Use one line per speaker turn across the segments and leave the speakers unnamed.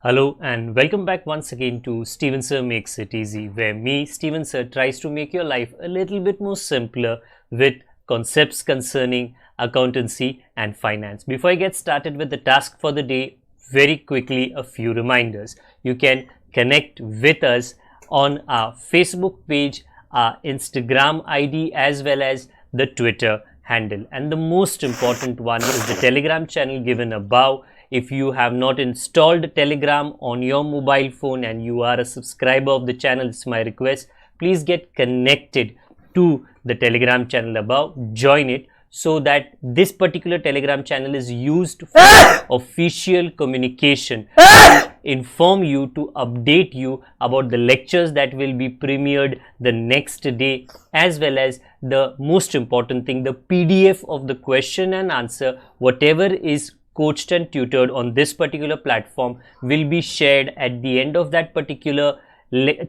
Hello and welcome back once again to Steven Sir Makes It Easy, where me, Steven Sir, tries to make your life a little bit more simpler with concepts concerning accountancy and finance. Before I get started with the task for the day, very quickly a few reminders. You can connect with us on our Facebook page, our Instagram ID, as well as the Twitter handle. And the most important one is the Telegram channel given above. If you have not installed Telegram on your mobile phone and you are a subscriber of the channel, it's my request, please get connected to the Telegram channel above, join it, so that this particular Telegram channel is used for official communication, to inform you, to update you about the lectures that will be premiered the next day, as well as the most important thing, the PDF of the question and answer, whatever is coached and tutored on this particular platform, will be shared at the end of that particular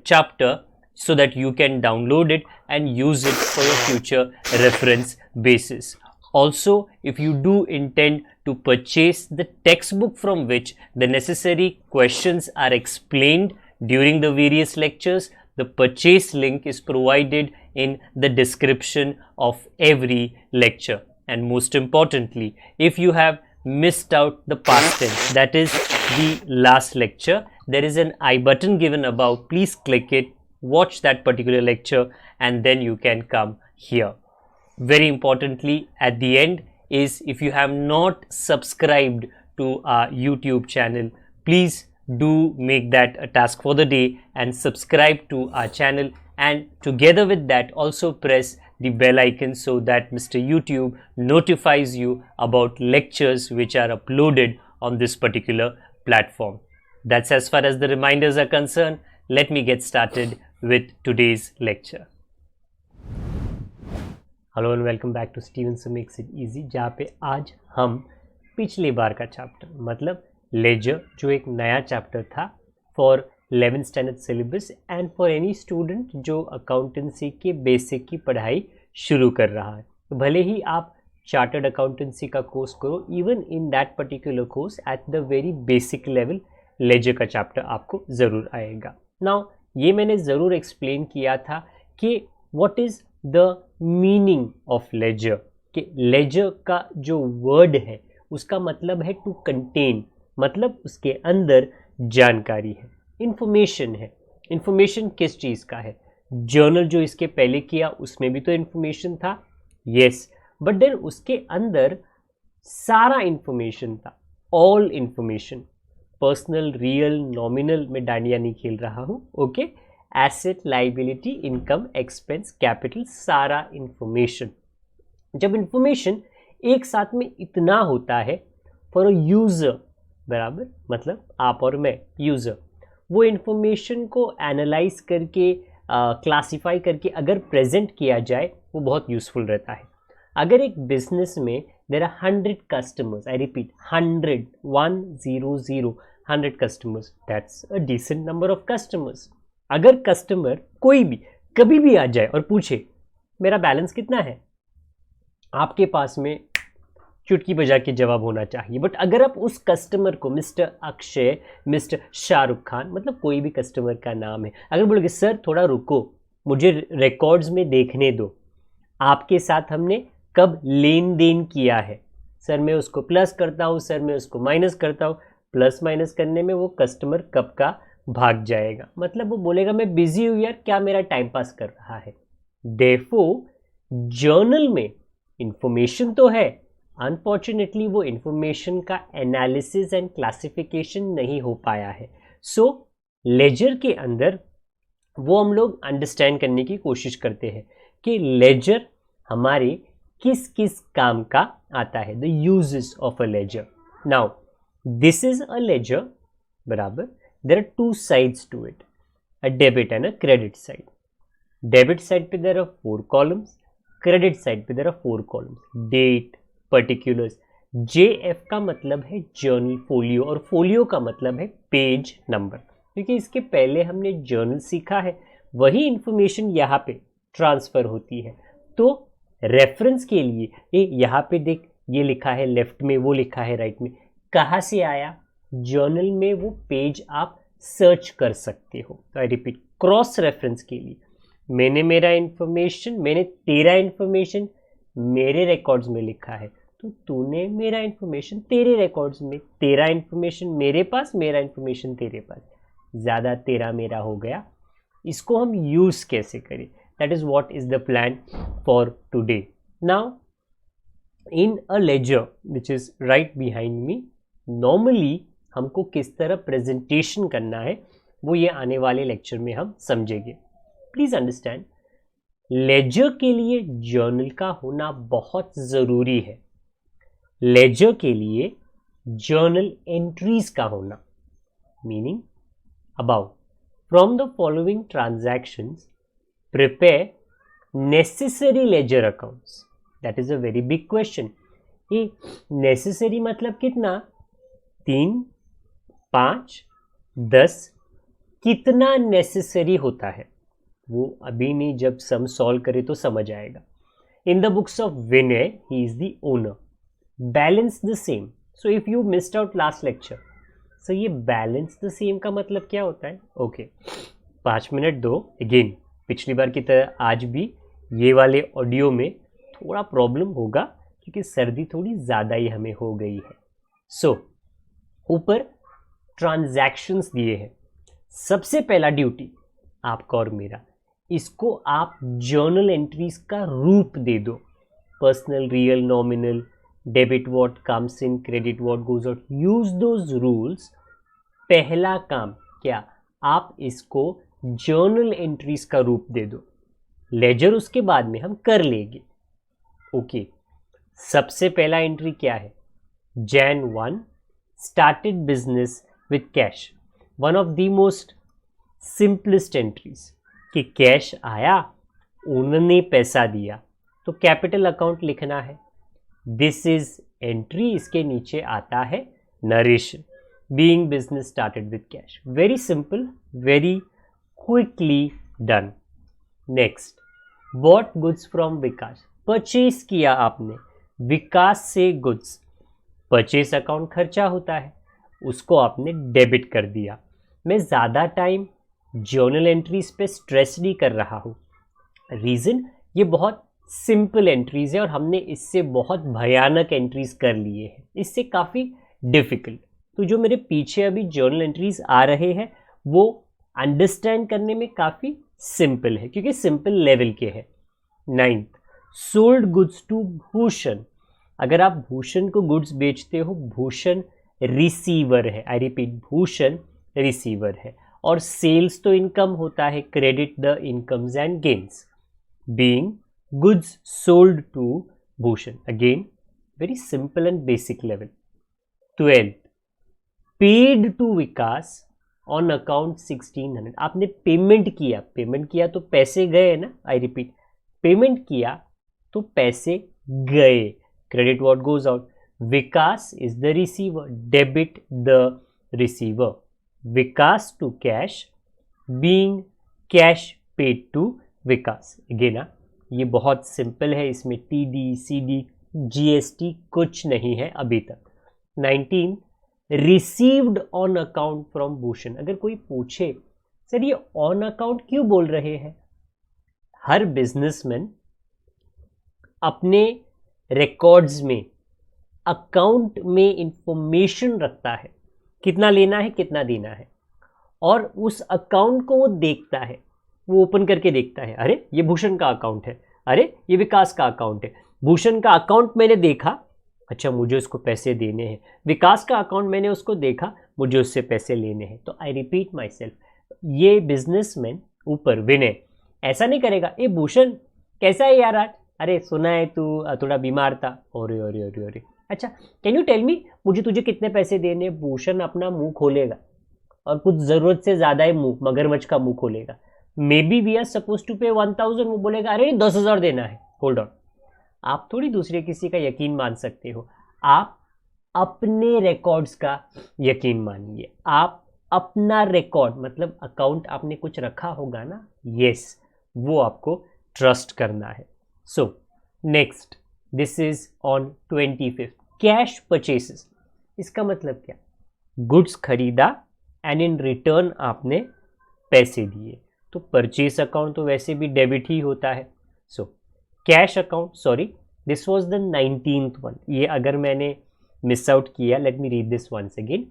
chapter, so that you can download it and use it for your future reference basis. Also, if you do intend to purchase the textbook from which the necessary questions are explained during the various lectures, the purchase link is provided in the description of every lecture. And most importantly, if you have missed out the past tense, that is the last lecture, there is an I button given above. Please click it, watch that particular lecture, and then you can come here. Very importantly, at the end is, if you have not subscribed to our YouTube channel, please do make that a task for the day and subscribe to our channel, and together with that also press the bell icon so that Mr. YouTube notifies you about lectures which are uploaded on this particular platform. That's as far as the reminders are concerned. Let me get started with today's lecture. Hello and welcome back to Steven Sir Makes It Easy, जहाँ पे आज हम पिछली बार का chapter मतलब laser, जो एक नया चैप्टर था for 11th standard syllabus and for any student जो अकाउंटेंसी के बेसिक की पढ़ाई शुरू कर रहा है, तो भले ही आप चार्टर्ड अकाउंटेंसी का कोर्स करो, even in that particular course at the very basic level ledger का चैप्टर आपको ज़रूर आएगा. नाउ ये मैंने ज़रूर एक्सप्लेन किया था कि what is the meaning of ledger, कि लेजर का जो वर्ड है उसका मतलब है टू कंटेन, मतलब उसके अंदर जानकारी है, इंफॉर्मेशन है. इंफॉर्मेशन किस चीज़ का है? जर्नल जो इसके पहले किया उसमें भी तो इंफॉर्मेशन था, यस, बट देन उसके अंदर सारा इंफॉर्मेशन था, all information, personal, real, nominal में डांडिया नहीं खेल रहा हूँ, okay, asset, liability, income, expense, capital, सारा इंफॉर्मेशन. जब इंफॉर्मेशन एक साथ में इतना होता है फॉर अ यूज़र, बराबर, मतलब आप और मैं यूज़र, वो इन्फॉर्मेशन को एनालाइज करके क्लासिफाई करके अगर प्रेजेंट किया जाए वो बहुत यूज़फुल रहता है. अगर एक बिजनेस में there are 100 customers, I repeat 100 customers, that's a decent number of customers. अगर कस्टमर कोई भी कभी भी आ जाए और पूछे मेरा बैलेंस कितना है, आपके पास में चुटकी बजा के जवाब होना चाहिए. बट अगर आप उस कस्टमर को मिस्टर अक्षय, मिस्टर शाहरुख खान, मतलब कोई भी कस्टमर का नाम है, अगर बोलोगे सर थोड़ा रुको, मुझे रिकॉर्ड्स में देखने दो, आपके साथ हमने कब लेन देन किया है, सर मैं उसको प्लस करता हूँ, सर मैं उसको माइनस करता हूँ, प्लस माइनस करने में वो कस्टमर कब का भाग जाएगा, मतलब वो बोलेगा मैं बिजी हूँ यार, क्या मेरा टाइम पास कर रहा है. देयरफॉर जर्नल में इंफॉर्मेशन तो है, अनफॉर्चुनेटली वो इंफॉर्मेशन का एनालिसिस एंड क्लासिफिकेशन नहीं हो पाया है. सो लेजर के अंदर वो हम लोग अंडरस्टैंड करने की कोशिश करते हैं कि लेजर हमारे किस किस काम का आता है, the uses of a ledger. Now this is a ledger, बराबर, there are two sides to it, a debit and a credit side. Debit side पे there are 4 columns, credit side पे there are 4 columns, date, particulars. JF का मतलब है journal folio, और folio का मतलब है पेज नंबर, क्योंकि इसके पहले हमने जर्नल सीखा है, वही इंफॉर्मेशन यहाँ पे ट्रांसफर होती है. तो रेफरेंस के लिए ये यहाँ पे देख, ये लिखा है लेफ्ट में, वो लिखा है राइट में, कहाँ से आया, जर्नल में वो पेज आप सर्च कर सकते हो। तो आई रिपीट, क्रॉस रेफरेंस के लिए मैंने तेरा इंफॉर्मेशन मेरे रिकॉर्ड्स में लिखा है, तो तूने मेरा इंफॉर्मेशन तेरे रिकॉर्ड्स में, तेरा इंफॉर्मेशन मेरे पास, मेरा इंफॉर्मेशन तेरे पास, ज़्यादा तेरा मेरा हो गया। इसको हम यूज़ कैसे करें, that is what is the plan for today. Now in a ledger which is right behind me, normally हमको किस तरह प्रेजेंटेशन करना है वो ये आने वाले लेक्चर में हम समझेंगे। प्लीज़ अंडरस्टैंड, लेजर के लिए जर्नल का होना बहुत ज़रूरी है। लेजर के लिए जर्नल एंट्रीज का होना, meaning about from the following transactions prepare necessary ledger accounts. That is a very big question. ये नेसेसरी मतलब कितना, 3, 5, 10, कितना नेसेसरी होता है वो अभी नहीं, जब सम सॉल्व करे तो समझ आएगा। In the books of Vinay he is the owner, balance the same. So if you missed out last lecture, so ये बैलेंस द सेम का मतलब क्या होता है? ओके, 5 मिनट दो। अगेन पिछली बार की तरह आज भी ये वाले ऑडियो में थोड़ा प्रॉब्लम होगा क्योंकि सर्दी थोड़ी ज़्यादा ही हमें हो गई है। सो ऊपर ट्रांजैक्शंस दिए हैं। सबसे पहला ड्यूटी आपका और मेरा, इसको आप जर्नल एंट्रीज का रूप दे दो। Personal, real, nominal, debit what comes in, credit what goes out, use those rules. पहला काम क्या, आप इसको जर्नल एंट्रीज का रूप दे दो। लेजर उसके बाद में हम कर लेंगे। ओके, सबसे पहला एंट्री क्या है? Jan 1 started business with cash, one of the most simplest entries, कि कैश आया, उन्होंने पैसा दिया, तो कैपिटल अकाउंट लिखना है। दिस इज एंट्री, इसके नीचे आता है narration, being business started with cash. Very simple, very quickly done. Next, bought goods from Vikas, purchase किया आपने विकास से गुड्स। परचेज अकाउंट खर्चा होता है, उसको आपने डेबिट कर दिया। मैं ज़्यादा टाइम जर्नल एंट्रीज पे स्ट्रेस नहीं कर रहा हूँ। रीज़न, ये बहुत सिंपल एंट्रीज है और हमने इससे बहुत भयानक एंट्रीज कर लिए हैं, इससे काफ़ी डिफ़िकल्ट। तो जो मेरे पीछे अभी जर्नल एंट्रीज आ रहे हैं वो अंडरस्टैंड करने में काफ़ी सिंपल है क्योंकि सिंपल लेवल के हैं। 9th, sold goods to Bhushan. अगर आप भूषण को गुड्स बेचते हो, भूषण रिसीवर है। आई रिपीट, भूषण रिसीवर है। और सेल्स तो इनकम होता है, credit the incomes and gains, being goods sold to Bhushan. Again very simple and basic level. 12th, paid to Vikas on account 1600। आपने पेमेंट किया तो पैसे गए ना। आई रिपीट, पेमेंट किया तो पैसे गए। Credit what goes out, Vikas is the receiver, debit the receiver. Vikas to cash, being cash paid to Vikas. अगेन ये बहुत सिंपल है, इसमें टीडी, सीडी, जीएसटी कुछ नहीं है अभी तक। 19, received on account from Bhushan. अगर कोई पूछे सर ये ऑन अकाउंट क्यों बोल रहे हैं, हर बिजनेसमैन अपने रिकॉर्ड्स में अकाउंट में इंफॉर्मेशन रखता है, कितना लेना है कितना देना है, और उस अकाउंट को वो देखता है, वो ओपन करके देखता है, अरे ये भूषण का अकाउंट है, अरे ये विकास का अकाउंट है। भूषण का अकाउंट मैंने देखा, अच्छा मुझे उसको पैसे देने हैं। विकास का अकाउंट मैंने उसको देखा, मुझे उससे पैसे लेने हैं। तो आई रिपीट माई सेल्फ, ये बिजनेसमैन ऊपर विनय ऐसा नहीं करेगा, ए भूषण कैसा है यार आज, अरे सुना है तू थोड़ा बीमार था, ओरे ओरे ओरे ओरे, अच्छा कैन यू टेल मी मुझे तुझे कितने पैसे देने। भूषण अपना मुंह खोलेगा और कुछ ज़रूरत से ज़्यादा ही मुंह, मगरमच्छ का मुंह खोलेगा। Maybe we are suppose to pay 1000, वो बोलेगा अरे 10,000 देना है। होल्ड ऑन, आप थोड़ी दूसरे किसी का यकीन मान सकते हो, आप अपने रिकॉर्ड्स का यकीन मानिए। आप अपना रिकॉर्ड मतलब अकाउंट आपने कुछ रखा होगा ना, यस, वो आपको ट्रस्ट करना है। So next, this is on 25th, cash purchases. इसका मतलब क्या, गुड्स खरीदा एंड इन रिटर्न आपने पैसे दिए, तो परचेस अकाउंट तो वैसे भी डेबिट ही होता है। So cash account, sorry this was the 19th one, ये अगर मैंने मिस आउट किया, let me read this once again.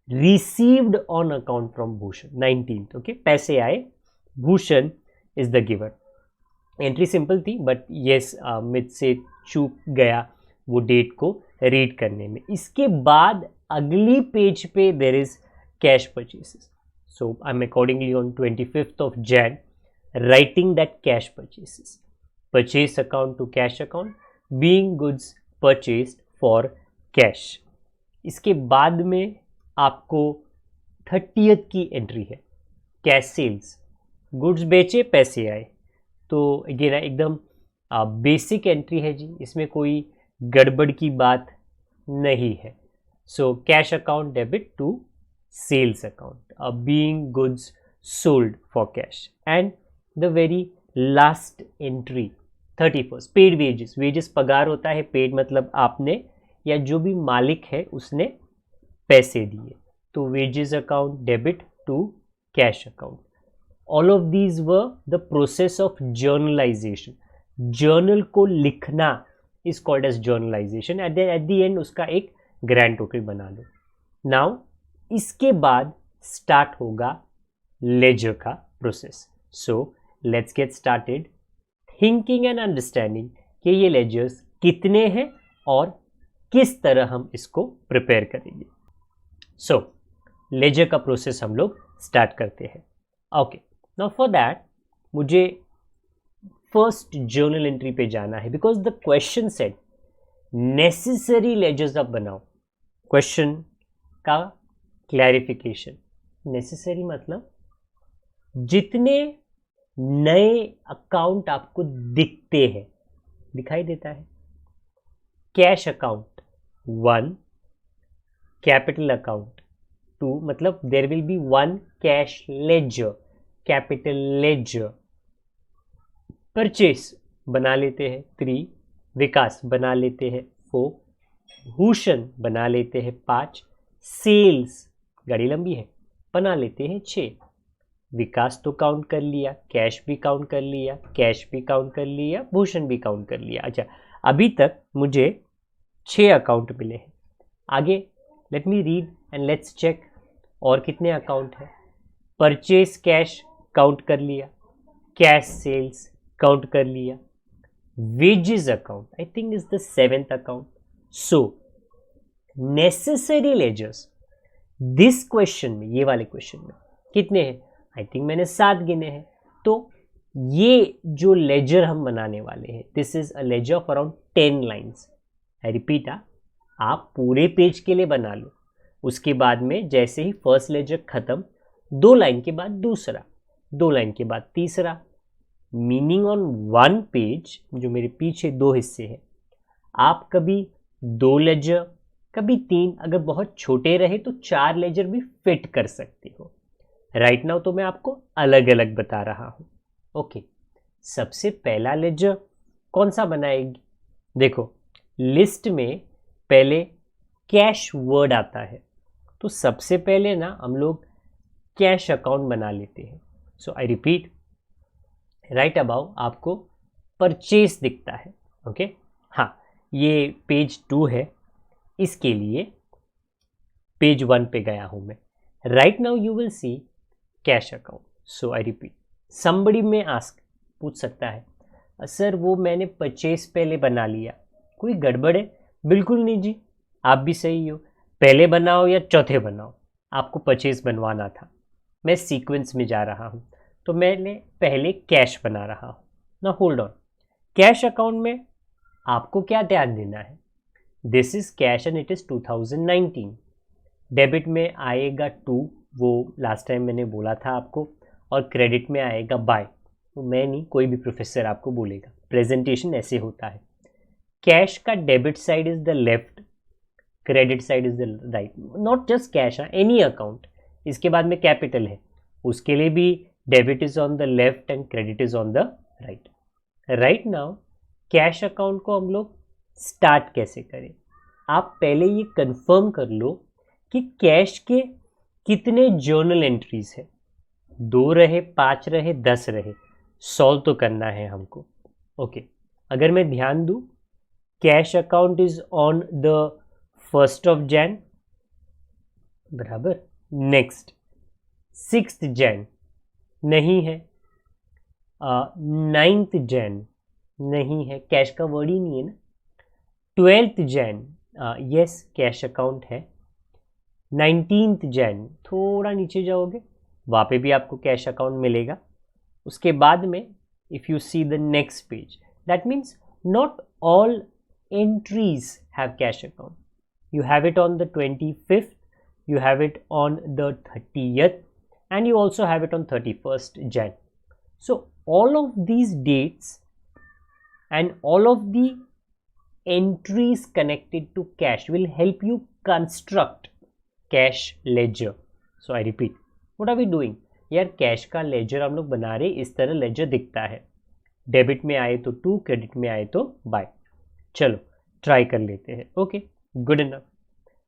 Received on account from Bhushan, 19th, okay, पैसे आए, Bhushan is the giver. Entry simple थी बट येस मुझसे चूक गया वो डेट को रीड करने में। इसके बाद अगली पेज पे there is cash purchases, so I'm accordingly on 25th of Jan writing that cash purchases, purchase account to cash account, being goods purchased for cash। इसके बाद में आपको 30th की एंट्री है, कैश सेल्स, गुड्स बेचे पैसे आए, तो अगेन एकदम बेसिक एंट्री है जी, इसमें कोई गड़बड़ की बात नहीं है। So cash account debit to sales account, being goods sold for cash, and the very last entry 31st paid wages, wages पगार होता है, paid मतलब आपने या जो भी मालिक है उसने पैसे दिए, तो wages account debit to cash account। all of these were the process of journalization, journal को लिखना is called as journalization, at the end उसका एक grand total बना लो। now इसके बाद स्टार्ट होगा लेजर का process. So let's get started thinking and understanding कि ये लेजर्स कितने हैं और किस तरह हम इसको प्रिपेयर करेंगे। सो लेजर का प्रोसेस हम लोग स्टार्ट करते हैं। ओके, नाउ फॉर दैट मुझे फर्स्ट जर्नल एंट्री पे जाना है, because the question said necessary ledgers आप बनाओ। क्वेश्चन का क्लैरिफिकेशन, नेसेसरी मतलब जितने नए अकाउंट आपको दिखते हैं, दिखाई देता है, कैश अकाउंट 1, कैपिटल अकाउंट 2, मतलब there will be 1 cash ledger, capital ledger. Purchase बना लेते हैं 3, विकास बना लेते हैं 4, भूषण बना लेते हैं 5, सेल्स गाड़ी लंबी है बना लेते हैं 6, विकास तो काउंट कर लिया, कैश भी काउंट कर लिया, कैश भी काउंट कर लिया, भूषण भी काउंट कर लिया। अच्छा, अभी तक मुझे 6 अकाउंट मिले हैं। आगे let me read and let's check और कितने अकाउंट है। परचेस कैश काउंट कर लिया, कैश सेल्स काउंट कर लिया, wages account I think is the 7th account. So necessary ledgers this question में, ये वाले क्वेश्चन में कितने हैं? आई थिंक मैंने 7 गिने हैं। तो ये जो लेजर हम बनाने वाले हैं, this is a laser of around 10 lines. I repeat, आप पूरे पेज के लिए बना लो, उसके बाद में जैसे ही फर्स्ट लेजर खत्म, 2 लाइन के बाद दूसरा, 2 लाइन के बाद तीसरा, मीनिंग ऑन 1 पेज, जो मेरे पीछे 2 हिस्से हैं, आप कभी 2 लेजर, कभी 3, अगर बहुत छोटे रहे तो 4 लेजर भी फिट कर सकते हो। राइट नाउ तो मैं आपको अलग अलग बता रहा हूँ। ओके, सबसे पहला लेजर कौन सा बनाएगी? देखो, लिस्ट में पहले कैश वर्ड आता है, तो सबसे पहले ना हम लोग कैश अकाउंट बना लेते हैं। सो आई रिपीट, राइट अबाउ आपको परचेस दिखता है। ओके, हाँ, ये पेज 2 है, इसके लिए पेज 1 पे गया हूं मैं। Right now you will see cash account. So I repeat, somebody में आस्क, पूछ सकता है सर वो मैंने परचेस पहले बना लिया, कोई गड़बड़ है? बिल्कुल नहीं जी, आप भी सही हो, पहले बनाओ या चौथे बनाओ, आपको परचेस बनवाना था। मैं सीक्वेंस में जा रहा हूँ, तो मैंने पहले कैश बना रहा हूँ ना। होल्ड ऑन, कैश अकाउंट में आपको क्या ध्यान देना है? This is cash and it is 2019। Debit में आएगा 2, वो लास्ट टाइम मैंने बोला था आपको, और क्रेडिट में आएगा बाय। तो मैं नहीं, कोई भी प्रोफेसर आपको बोलेगा, प्रेजेंटेशन ऐसे होता है। कैश का debit side is the left, credit side is the right. Not just cash, any account. इसके बाद में कैपिटल है, उसके लिए भी debit is on the left and credit is on the right. Right now cash account को हम लोग स्टार्ट कैसे करें? आप पहले ये कंफर्म कर लो कि कैश के कितने जर्नल एंट्रीज है, 2 रहे, 5 रहे, 10 रहे, सॉल्व तो करना है हमको। ओके, अगर मैं ध्यान दूं, cash account is on the 1st of Jan, बराबर। नेक्स्ट 6th Jan नहीं है, 9th Jan नहीं है, कैश का वर्ड ही नहीं है ना। 12th Jan yes cash account है। 19th Jan थोड़ा नीचे जाओगे, वहाँ पे भी आपको कैश अकाउंट मिलेगा। उसके बाद में if you see the next page, that means not all entries have cash account. You have it on the 25th, you have it on the 30th, and you also have it on 31st Jan. So all of these dates and all of the entries connected to cash will help you construct cash ledger. So I repeat, what are we doing? यार cash का laser हम लोग बना रहे, इस तरह laser दिखता है। डेबिट में आए तो टू, क्रेडिट में आए तो बाय। चलो ट्राई कर लेते हैं। Okay, good enough.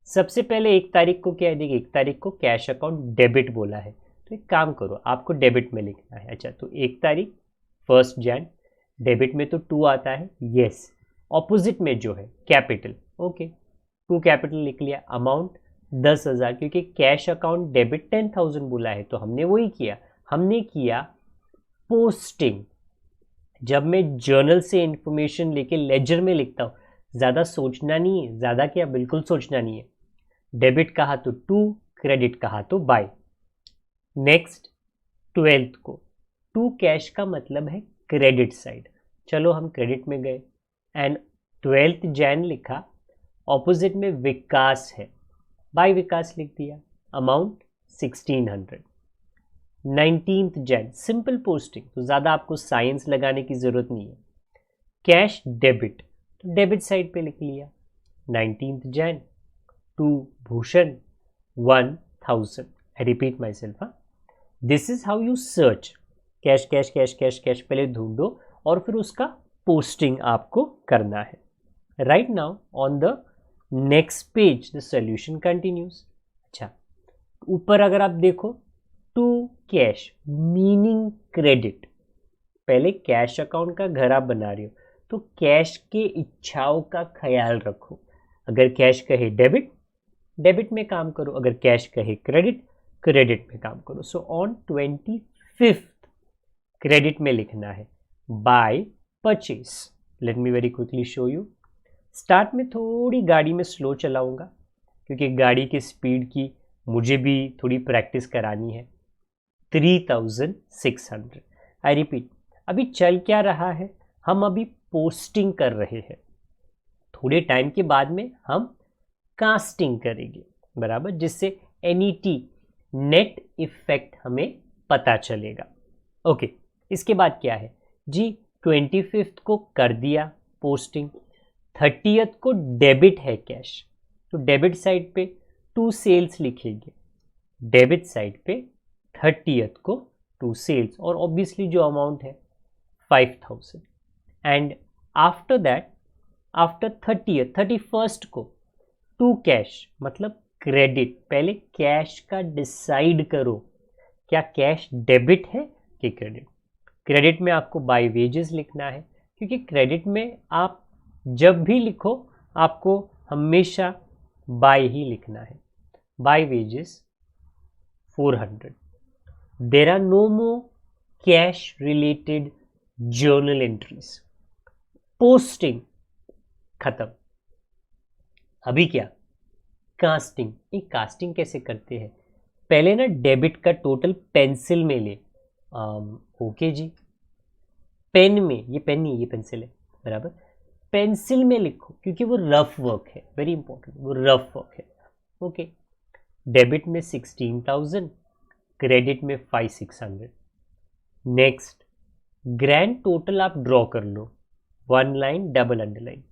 सबसे पहले 1 तारीख को क्या है, देखिए 1 तारीख को कैश अकाउंट डेबिट बोला है, तो एक काम करो, आपको डेबिट में लिखना है। अच्छा, तो 1 तारीख 1st Jan, डेबिट में तो 2 आता है, यस। ऑपोजिट में जो है कैपिटल, ओके 2 कैपिटल लिख लिया। अमाउंट 10,000, क्योंकि कैश अकाउंट डेबिट 10,000 बोला है, तो हमने वही किया, हमने किया पोस्टिंग। जब मैं जर्नल से इंफॉर्मेशन लेके लेजर में लिखता हूँ, ज़्यादा सोचना नहीं है, ज़्यादा क्या बिल्कुल सोचना नहीं है। डेबिट कहा तो 2, क्रेडिट कहा तो बाय। नेक्स्ट 12th को 2 कैश का मतलब है क्रेडिट साइड, चलो हम क्रेडिट में गए एंड 12th Jan लिखा, ऑपोजिट में विकास है, बाय विकास लिख दिया। Amount 1600। 19th Jan simple posting, तो ज़्यादा आपको साइंस लगाने की ज़रूरत नहीं है। कैश डेबिट, तो डेबिट साइड पे लिख लिया। 19th Jan to Bhushan 1000। I repeat myself, हाँ, this is how you search cash cash cash cash cash, पहले ढूंढो और फिर उसका पोस्टिंग आपको करना है। Right now on the next page the solution continues. अच्छा, ऊपर अगर आप देखो, टू कैश मीनिंग क्रेडिट, पहले कैश अकाउंट का घर आप बना रहे हो, तो कैश के इच्छाओं का ख्याल रखो। अगर कैश कहे डेबिट, डेबिट में काम करो, अगर कैश कहे क्रेडिट, क्रेडिट में काम करो। सो ऑन 25th क्रेडिट में लिखना है by purchase. Let me very quickly show you. Start में थोड़ी गाड़ी में स्लो चलाऊंगा, क्योंकि गाड़ी की स्पीड की मुझे भी थोड़ी प्रैक्टिस करानी है। 3600। आई रिपीट, अभी चल क्या रहा है, हम अभी पोस्टिंग कर रहे हैं, थोड़े टाइम के बाद में हम कास्टिंग करेंगे, बराबर, जिससे NET नेट इफेक्ट हमें पता चलेगा। ओके, इसके बाद क्या है जी, 25th को कर दिया पोस्टिंग, 30th को डेबिट है कैश, तो डेबिट साइड पे 2 सेल्स लिखेंगे, डेबिट साइड पे 30th को 2 सेल्स, और ऑब्वियसली जो अमाउंट है 5000। And after that, after 31st को 2 कैश मतलब क्रेडिट। पहले कैश का डिसाइड करो, क्या कैश डेबिट है कि क्रेडिट। क्रेडिट में आपको बाय वेजेस लिखना है, क्योंकि क्रेडिट में आप जब भी लिखो आपको हमेशा बाय ही लिखना है। By wages 400। There are no more cash related journal entries. Posting खत्म। अभी क्या, कास्टिंग। एक कास्टिंग कैसे करते हैं, पहले ना डेबिट का टोटल पेंसिल में ले। ओके जी, पेन में, ये पेन नहीं, ये पेंसिल है, बराबर, पेंसिल में लिखो, क्योंकि वो रफ वर्क है, वेरी इंपॉर्टेंट, वो रफ वर्क है। ओके, डेबिट में 16,000, क्रेडिट में 5,600। नेक्स्ट ग्रैंड टोटल आप ड्रॉ कर लो, 1 लाइन डबल अंडरलाइन।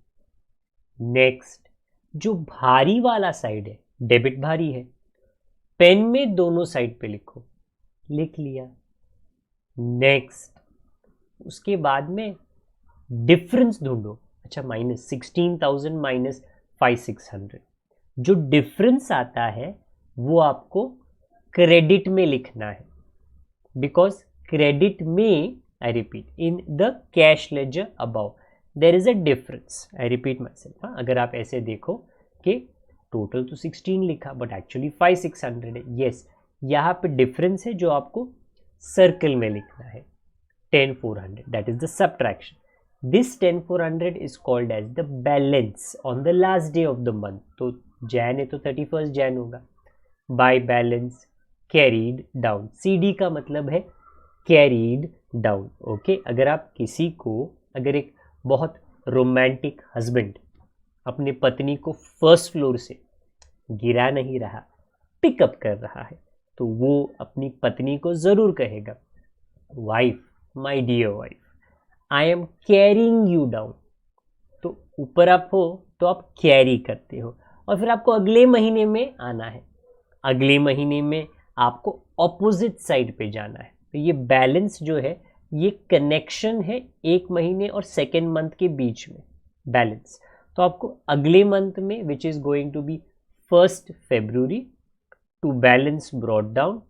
नेक्स्ट जो भारी वाला साइड है, डेबिट भारी है, पेन में दोनों साइड पे लिखो, लिख लिया। नेक्स्ट उसके बाद में डिफरेंस ढूंढो। अच्छा, -16,000 -5,600, जो डिफरेंस आता है वो आपको क्रेडिट में लिखना है, बिकॉज क्रेडिट में, I repeat, in the cash ledger above there is a difference. I repeat myself, अगर आप ऐसे देखो कि टोटल तो 16 लिखा बट एक्चुअली 5600 है, यस, यहाँ पे डिफरेंस है जो आपको सर्कल में लिखना है, 10400, that is the subtraction. This 10400 is called as the balance on the last day of the month. तो जैन है तो 31 जैन होगा, by balance carried down, CD का मतलब है कैरीड डाउन। ओके, अगर आप किसी को, अगर एक बहुत रोमांटिक हस्बैंड अपने पत्नी को फर्स्ट फ्लोर से गिरा नहीं रहा, पिकअप कर रहा है, तो वो अपनी पत्नी को जरूर कहेगा, wife, my dear wife, I am carrying you down. तो ऊपर आप हो तो आप कैरी करते हो, और फिर आपको अगले महीने में आना है, अगले महीने में आपको ऑपोजिट साइड पे जाना है। तो ये बैलेंस जो है, ये कनेक्शन है एक महीने और सेकेंड मंथ के बीच में, बैलेंस। तो आपको अगले मंथ में, which is going to be 1st February, to balance brought down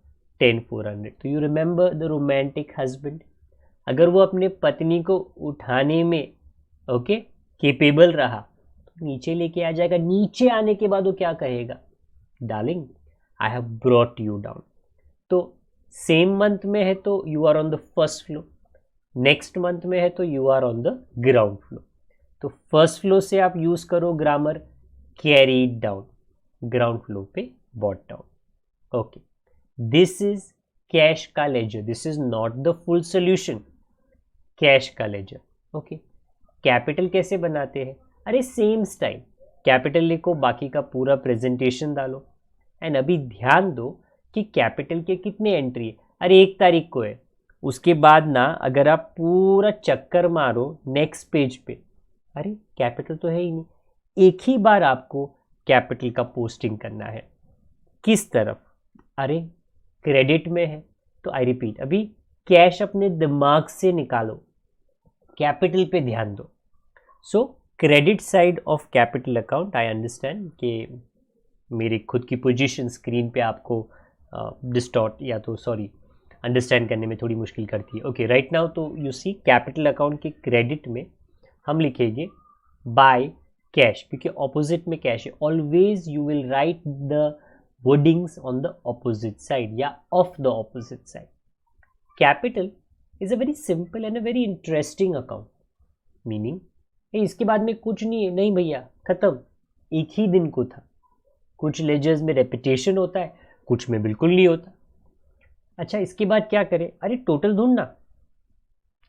10400। तो you remember the romantic husband, अगर वो अपने पत्नी को उठाने में ओके केपेबल रहा तो नीचे लेके आ जाएगा, नीचे आने के बाद वो क्या कहेगा, darling I have brought you down. तो सेम मंथ में है तो you are on the first floor, next month में है तो you are on the ground floor. तो फर्स्ट फ्लोर से आप यूज करो grammar carry down, ground floor पे bought down. Okay, this is cash का ledger, this is not the full solution, cash का लेजर। ओके, कैपिटल कैसे बनाते हैं, अरे सेम स्टाइल, कैपिटल लिखो, बाकी का पूरा प्रेजेंटेशन डालो। एंड अभी ध्यान दो कि कैपिटल के कितने एंट्री है, अरे 1 तारीख को है, उसके बाद ना अगर आप पूरा चक्कर मारो नेक्स्ट पेज पे, अरे कैपिटल तो है ही नहीं, एक ही बार आपको कैपिटल का पोस्टिंग करना है। किस तरफ, अरे क्रेडिट में है, तो आई रिपीट, अभी कैश अपने दिमाग से निकालो, कैपिटल पे ध्यान दो। सो credit side of capital account, I understand कि मेरी खुद की पोजीशन स्क्रीन पे आपको डिस्टॉर्ट या तो सॉरी अंडरस्टैंड करने में थोड़ी मुश्किल करती है। ओके, राइट नाउ तो यू सी कैपिटल अकाउंट के क्रेडिट में हम लिखेंगे बाय कैश, क्योंकि ऑपोजिट में कैश है। Always you will write the wordings on the opposite side या of the opposite side. Capital is a very simple and a very interesting account, meaning इसके बाद में कुछ नहीं है, नहीं भैया खत्म, एक ही दिन को था। कुछ लेजर्स में रेपिटेशन होता है, कुछ में बिल्कुल नहीं होता। अच्छा, इसके बाद क्या करें, अरे टोटल ढूंढना।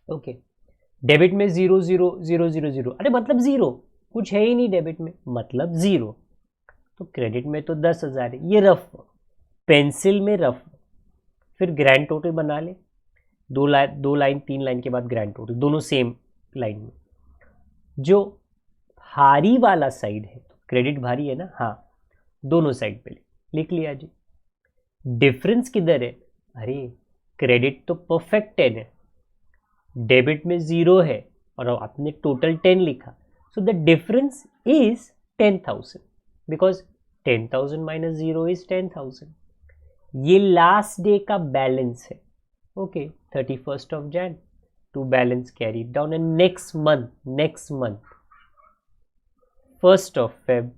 ओके, डेबिट में 0 0 0 0 0, अरे मतलब 0, कुछ है ही नहीं डेबिट में, मतलब 0। तो क्रेडिट में तो 10,000 है, ये रफ, पेंसिल में रफ, फिर ग्रैंड टोटल बना ले, 2 लाइन 3 लाइन के बाद ग्रैंड टोटल, दोनों सेम लाइन में। जो भारी वाला साइड है, तो क्रेडिट भारी है ना, हाँ, दोनों साइड पे लिख लिया जी। डिफरेंस किधर है, अरे क्रेडिट तो परफेक्ट 10 है, डेबिट में 0 है और आपने टोटल 10 लिखा, so the difference is 10,000, because 10,000 minus 0 is 10,000। ये लास्ट डे का बैलेंस है। Okay, 31st of Jan to balance carry down, and next month 1st of Feb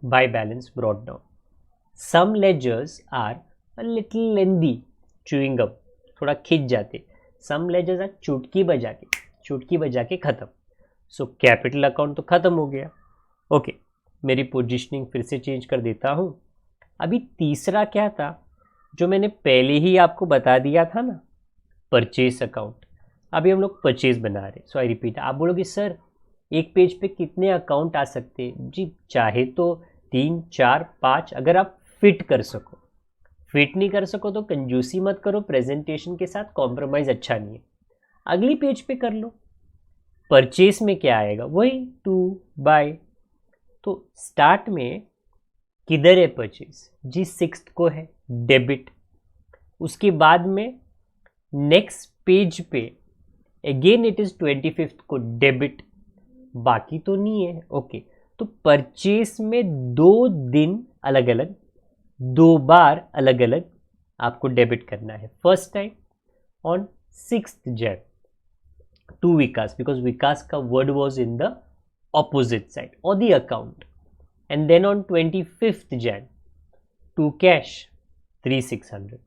by balance brought down. Some ledgers are a little lengthy, chewing up, थोड़ा खिंच जाते। Some ledgers are चुटकी बजा के खत्म। So capital account तो खत्म हो गया। ओके, मेरी पोजीशनिंग फिर से चेंज कर देता हूँ। अभी तीसरा क्या था जो मैंने पहले ही आपको बता दिया था ना, परचेज अकाउंट। अभी हम लोग परचेज बना रहे। सो आई रिपीट, आप बोलोगे सर एक पेज पे कितने अकाउंट आ सकते हैं जी, चाहे तो 3 4 5, अगर आप फिट कर सको। फिट नहीं कर सको तो कंजूसी मत करो, प्रेजेंटेशन के साथ कॉम्प्रोमाइज़ अच्छा नहीं है, अगली पेज पे कर लो। परचेस में क्या आएगा, वही टू बाय। तो स्टार्ट में किधर है परचेस जी, 6th को है डेबिट। उसके बाद में नेक्स्ट पेज पे अगेन इट इज 25th को डेबिट, बाकी तो नहीं है। ओके, तो परचेस में 2 दिन अलग अलग, 2 बार अलग अलग आपको डेबिट करना है. First time on 6th Jan to Vikas, because Vikas का word was in the opposite side or the account, and then on 25th Jan to cash 3600.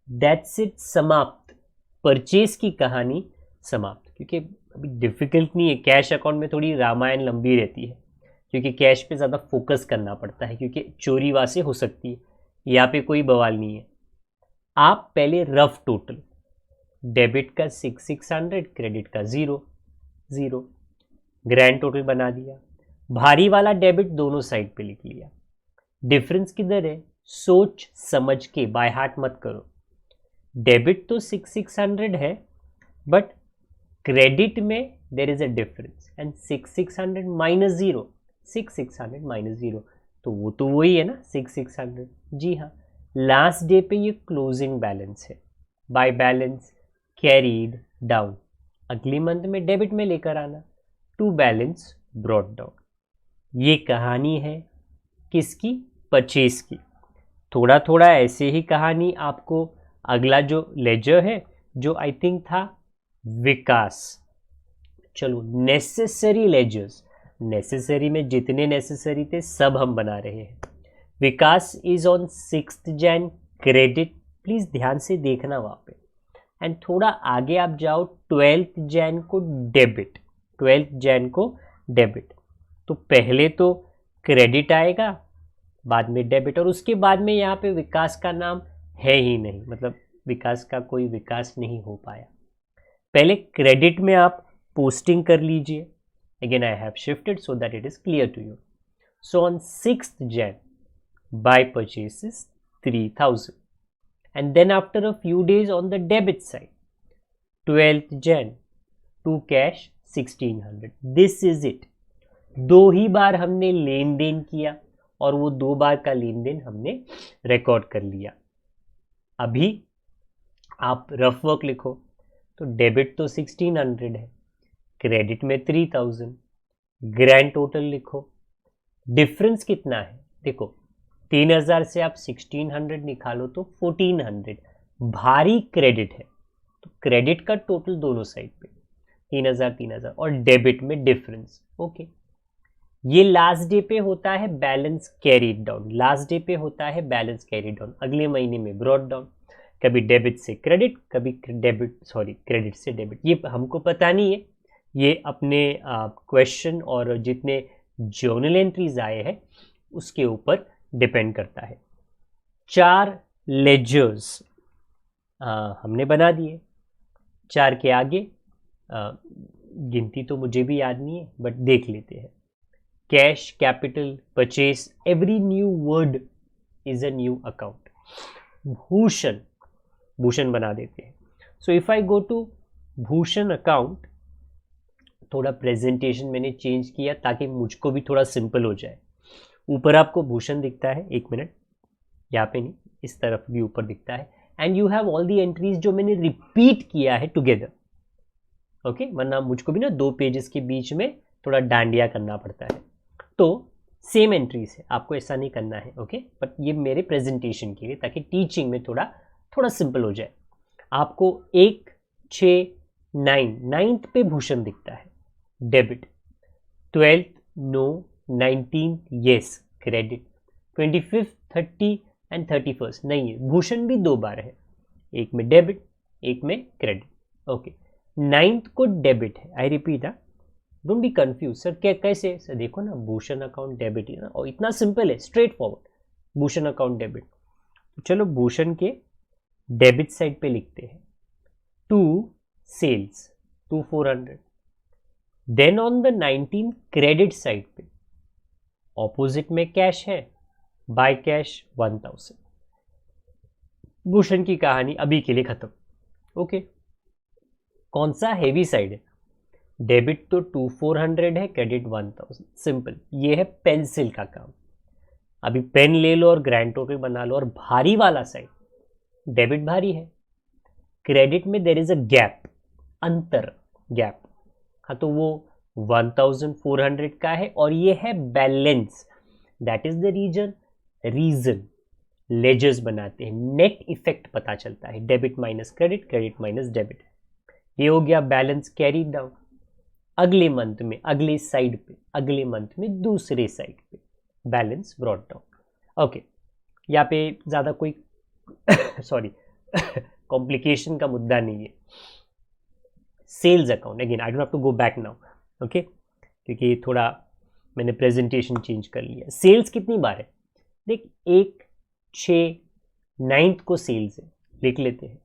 That's it, समाप्त. परचेस की कहानी समाप्त. क्योंकि अभी डिफिकल्ट नहीं है, कैश अकाउंट में थोड़ी रामायण लंबी रहती है क्योंकि कैश पे ज़्यादा फोकस करना पड़ता है क्योंकि चोरी वासे हो सकती है. यहाँ पे कोई बवाल नहीं है. आप पहले रफ टोटल, डेबिट का 600, क्रेडिट का 0, ग्रैंड टोटल बना दिया. भारी वाला डेबिट दोनों साइड पे लिख लिया. डिफरेंस किधर है? सोच समझ के, बाय हार्ट मत करो. डेबिट तो 600 है बट क्रेडिट में there is a difference, and 600 minus 0, 600 minus 0 तो वो तो वही है ना 600. जी हाँ, लास्ट डे पे ये क्लोजिंग बैलेंस है. बाय बैलेंस कैरीड डाउन, अगले मंथ में डेबिट में लेकर आना. To balance brought down. ये कहानी है किसकी? परचेस की. थोड़ा थोड़ा ऐसे ही कहानी आपको अगला जो लेजर है, जो आई थिंक था विकास. चलो, नेसेसरी लेजर्स, नेसेसरी में जितने नेसेसरी थे सब हम बना रहे हैं. Vikas is on 6th Jan credit, please ध्यान से देखना वहां पे. एंड थोड़ा आगे आप जाओ, 12th Jan को डेबिट, 12th Jan को डेबिट. तो पहले तो क्रेडिट आएगा, बाद में डेबिट, और उसके बाद में यहाँ पे विकास का नाम है ही नहीं, मतलब विकास का कोई विकास नहीं हो पाया. पहले क्रेडिट में आप पोस्टिंग कर लीजिए. Again I have shifted so that it is clear to you. So on 6th Jan buy purchases 3000, and then after a few days on the debit side, 12th Jan to cash 1600. this is it. 2 ही बार हमने लेन then किया और वो 2 बार का लेन then हमने record कर लिया. अभी आप रफ वर्क लिखो. तो डेबिट तो 1600 है, क्रेडिट में 3000, ग्रैंड टोटल लिखो. डिफरेंस कितना है? देखो, 3000 से आप 1600 निकालो तो 1400. भारी क्रेडिट है तो क्रेडिट का टोटल दोनों साइड पे 3000 3000 और डेबिट में डिफरेंस. ओके, ये लास्ट डे पे होता है balance carried down. Last day पे होता है बैलेंस कैरीड डाउन, अगले महीने में ब्रॉट डाउन. कभी डेबिट से क्रेडिट, कभी क्रेडिट से डेबिट. ये हमको पता नहीं है, ये अपने क्वेश्चन और जितने जर्नल एंट्रीज आए हैं उसके ऊपर डिपेंड करता है. 4 लेजर्स हमने बना दिए. 4 के आगे गिनती तो मुझे भी याद नहीं है बट देख लेते हैं. Cash, capital, purchase, every new word is a new account. Bhushan, Bhushan बना देते हैं. So if I go to Bhushan account, थोड़ा प्रेजेंटेशन मैंने चेंज किया ताकि मुझको भी थोड़ा सिंपल हो जाए. ऊपर आपको भूषण दिखता है, 1 मिनट, यहाँ पे नहीं, इस तरफ भी ऊपर दिखता है. And you have all the entries जो मैंने रिपीट किया है टुगेदर. ओके, वरना मुझको भी ना 2 पेजेस के बीच में थोड़ा डांडिया करना पड़ता है. तो सेम एंट्रीज है, आपको ऐसा नहीं करना है. ओके, बट ये मेरे प्रेजेंटेशन के लिए, ताकि टीचिंग में थोड़ा सिंपल हो जाए. आपको 1, 6, 9th पे भूषण दिखता है, debit. 12th no, 19th yes, credit. 25th, 30 and 31st नहीं है. भूषण भी 2 बार है, एक में डेबिट, एक में क्रेडिट. ओके, 9th को डेबिट है. I repeat, don't be confuse. Sir क्या, कैसे? सर देखो ना, भूषण अकाउंट डेबिट है ना, और इतना सिंपल है, straight forward. Bhushan account debit. चलो भूषण के डेबिट साइड पे लिखते हैं. 2 sales 2400. Then on the 19 credit side पे ऑपोजिट में कैश है, बाय कैश 1000. भूषण की कहानी अभी के लिए खत्म. ओके, कौन सा हेवी साइड है? डेबिट तो 2400 है, क्रेडिट 1000. सिंपल, ये है पेंसिल का काम. अभी पेन ले लो और ग्रैंड टोटल बना लो. और भारी वाला साइड, डेबिट भारी है, क्रेडिट में देर इज अ गैप, अंतर, गैप. हाँ, तो वो 1400 का है और ये है balance, that is the reason ledgers बनाते हैं, नेट इफेक्ट पता चलता है, debit minus credit, credit minus debit. ये हो गया बैलेंस कैरी डाउन। अगले मंथ में अगले साइड पे, अगले मंथ में दूसरे साइड पे बैलेंस ब्रॉट डाउन। ओके, यहाँ पे ज़्यादा कोई सॉरी कॉम्प्लिकेशन का मुद्दा नहीं है। Sales account, again I don't have to go back now, okay, क्योंकि थोड़ा मैंने प्रेजेंटेशन चेंज कर लिया। सेल्स कितनी बार है देख, 1, 6, 9th को सेल्स है, लिख लेते हैं।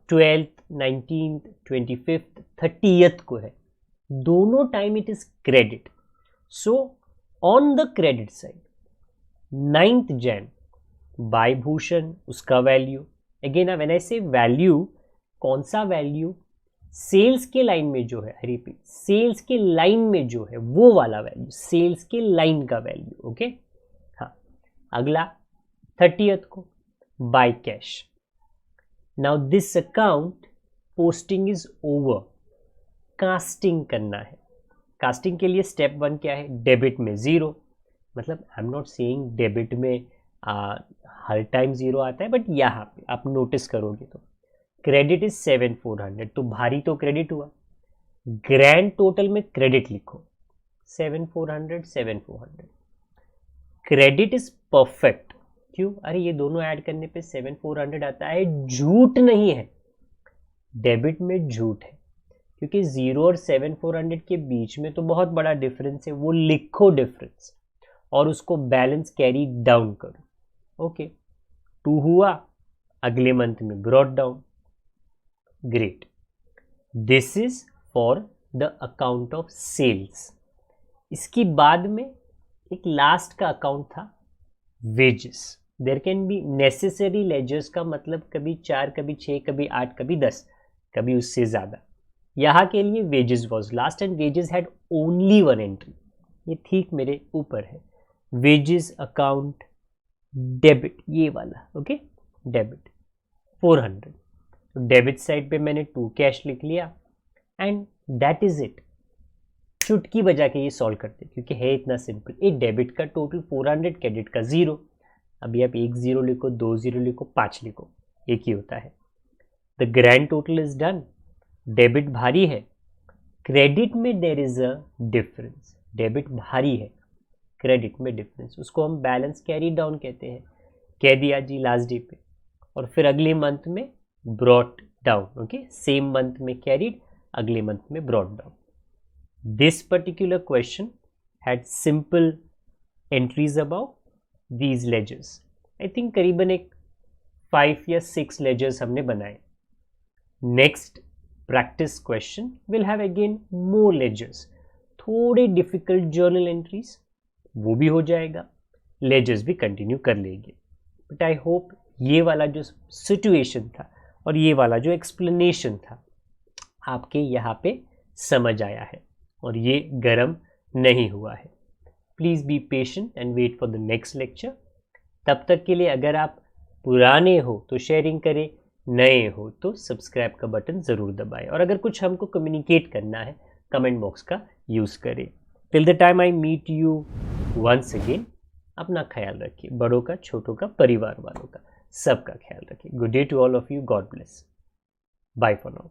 12th, 19th, 25th, 30th को है, दोनों time it is credit. So on the credit side 9th Jan by Bhushan, उसका वैल्यू, अगेन व्हेन आई से वैल्यू, कौन सा वैल्यू, सेल्स के लाइन में जो है, आई रिपीट, सेल्स के लाइन में जो है वो वाला वैल्यू, सेल्स के लाइन का वैल्यू, ओके। हाँ, अगला 30th को by cash. Now this account posting is over, casting करना है। कास्टिंग के लिए स्टेप 1 क्या है, डेबिट में 0, मतलब I am not saying debit में हर टाइम 0 आता है, बट यहाँ पे आप नोटिस करोगे तो क्रेडिट इज 7400, तो भारी तो क्रेडिट हुआ, ग्रैंड टोटल में क्रेडिट लिखो 7400, 7400। क्रेडिट इज परफेक्ट, क्यों, अरे ये दोनों ऐड करने पे 7400 आता है, झूठ नहीं है, डेबिट में झूठ है, क्योंकि 0 और 7400 के बीच में तो बहुत बड़ा डिफरेंस है, वो लिखो डिफरेंस और उसको बैलेंस कैरी डाउन करो। ओके, 2 हुआ, अगले मंथ में brought down, great. This is for the account of sales. इसके बाद में एक लास्ट का अकाउंट था wages. There can be necessary ledgers, का मतलब कभी 4, कभी 6, कभी 8, कभी 10, कभी उससे ज़्यादा। यहाँ के लिए wages was last and wages had only 1 entry, ये ठीक मेरे ऊपर है, वेजेस अकाउंट डेबिट, ये वाला, ओके, डेबिट 400। तो डेबिट साइड पे मैंने 2 कैश लिख लिया एंड दैट इज इट। चुटकी बजा के ये सॉल्व करते, क्योंकि है इतना सिंपल। एक डेबिट का टोटल 400, क्रेडिट का 0। अभी आप 1 0 लिखो, 2 0 लिखो, 5 लिखो, एक ही होता है। The grand total is done. Debit भारी है, क्रेडिट में there is a difference, debit भारी है, क्रेडिट में डिफरेंस, उसको हम बैलेंस कैरी डाउन कहते हैं, कह दिया जी लास्ट डे पे। और फिर अगले मंथ में brought down, okay, same month में कैरीड, अगले मंथ में brought down. This particular question had simple entries about these ledgers. I think करीबन एक 5 या 6 लेजर्स हमने बनाए। Next practice question will have again more ledgers, थोड़े डिफिकल्ट जर्नल एंट्रीज, वो भी हो जाएगा, लेजर्स भी कंटिन्यू कर लेंगे। बट आई होप ये वाला जो सिचुएशन था और ये वाला जो एक्सप्लेनेशन था आपके यहाँ पे समझ आया है और ये गर्म नहीं हुआ है। Please be patient and wait for the next lecture. तब तक के लिए अगर आप पुराने हो तो शेयरिंग करें, नए हो तो सब्सक्राइब का बटन ज़रूर दबाएं और अगर कुछ हमको कम्युनिकेट करना है कमेंट बॉक्स का यूज़ करें। Till the time I meet you once again, अपना ख्याल रखिए, बड़ों का, छोटों का, परिवार वालों का, सबका ख्याल रखिए। Good day to all of you, God bless, bye for now.